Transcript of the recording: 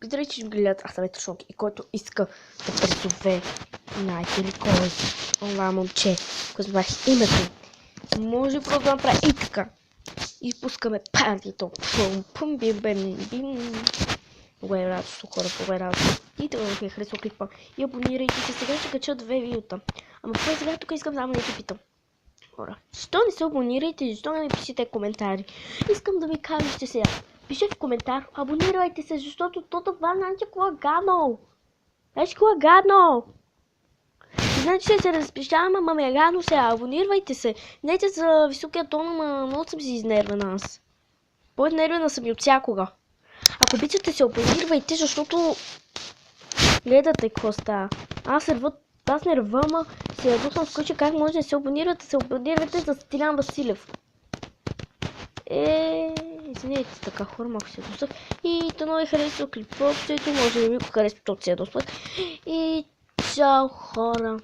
Здравейте, че гледат, аз съм Шок и който иска да призове, знаете ли кой, това момче, който знаеш името, може просто да направи и така. Изпускаме партито. Пум, пум, бим, бим, бим. Много е радост, хора, много е радост. И да ви е харесал клипа. И абонирайте се, сега ще кача 2 видеота. Ама това сега тук искам само да ви питам. Хора, защо не се абонирайте, защо не ми пишете коментари? Искам да ви кажете сега. Пишете в коментар, абонирайте се, защото това значи клагано. Значи клагано. Значи ще се разпишавам, ама ме рано сега, абонирайте се. Дайте за високия тон, ама много съм си изнервена аз. По-изнервена съм и от всякога. Ако обичате се абонирайте, защото гледате какво става. Аз не ръва, ама се ядусвам вкъщи как може да се абонирате за Стилян Василев. Извинете така хора, малко се ядусвах. И тъно ви харесва клипа, може да ми го харесва, защото се ядусвах. И чао хора!